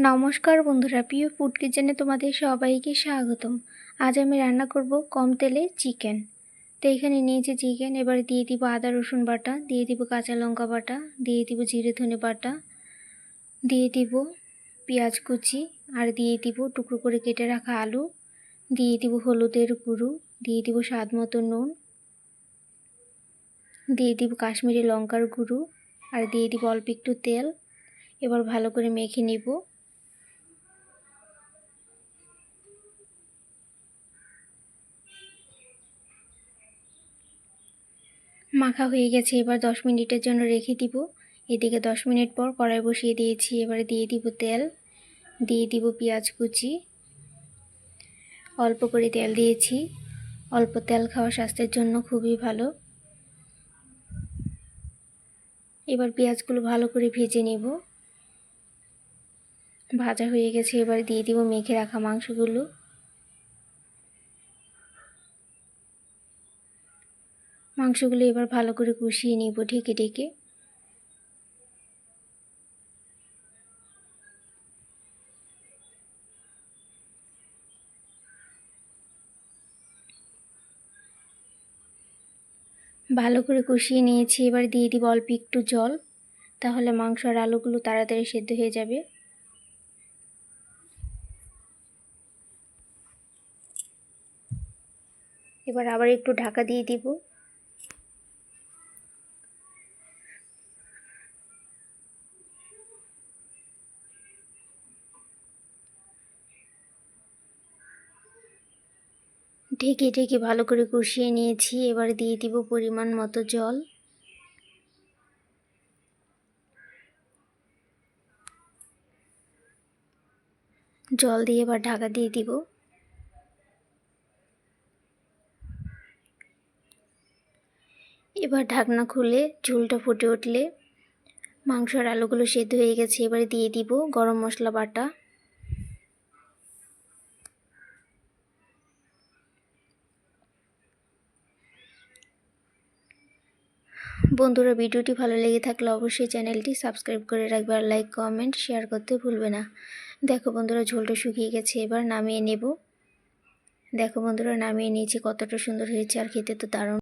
নমস্কার বন্ধুরা, প্রিয় ফুড কিচেনে তোমাদের সবাইকে স্বাগতম। আজ আমি রান্না করব কম তেলে চিকেন। তো এখানে নিয়েছি চিকেন। এবারে দিয়ে দিব আদা রসুন বাটা, দিয়ে দিব কাঁচা লঙ্কা বাটা, দিয়ে দিব জিরে ধনে বাটা, দিয়ে দিব পেঁয়াজ কুচি, আর দিয়ে দিব টুকরো করে কেটে রাখা আলু, দিয়ে দিব হলুদের গুঁড়ো, দিয়ে দিব স্বাদ মতো নুন, দিয়ে দিব কাশ্মীরি লঙ্কার গুঁড়ো, আর দিয়ে দিব অল্প একটু তেল। এবার ভালো করে মেখে নিব। মাখা হয়ে গেছে, এবার 10 মিনিটের জন্য রেখে দিব। এদিকে 10 মিনিট পর কড়াই বসিয়ে দিয়েছি। এবারে দিয়ে দিব তেল, দিয়ে দিব পেঁয়াজ কুচি। অল্প করে তেল দিয়েছি, অল্প তেল খাওয়া স্বাস্থ্যের জন্য খুবই ভালো। এবার পেঁয়াজগুলো ভালো করে ভেজে নেব। ভাজা হয়ে গেছে, এবার দিয়ে দিব মেখে রাখা মাংসগুলো। মাংসগুলো এবার ভালো করে কষিয়ে নিব ঢেকে ঢেকে। ভালো করে কষিয়ে নিয়েছি। এবার দিয়ে দিব অল্প একটু জল, তাহলে মাংস আর আলুগুলো তাড়াতাড়ি সেদ্ধ হয়ে যাবে। এবার আবার একটু ঢাকা দিয়ে দিব। ঢেকে ঢেকে ভালো করে কষিয়ে নিয়েছি। এবার দিয়ে দিব পরিমাণ মতো জল। জল দিয়ে এবার ঢাকা দিয়ে দিব। এবার ঢাকনা খুলে ঝোলটা ফুটে উঠলে মাংস আর আলুগুলো সেদ্ধ হয়ে গেছে। এবারে দিয়ে দিব গরম মশলা বাটা। বন্ধুরা, ভিডিওটি ভালো লেগে থাকলে অবশ্যই চ্যানেলটি সাবস্ক্রাইব করে রাখবে, আর লাইক কমেন্ট শেয়ার করতে ভুলবে না। দেখো বন্ধুরা, ঝোলটা শুকিয়ে গেছে, এবার নামিয়ে নেব। দেখো বন্ধুরা, নামিয়ে নিয়েছি, কতটা সুন্দর হয়েছে, আর খেতে তো দারুণ।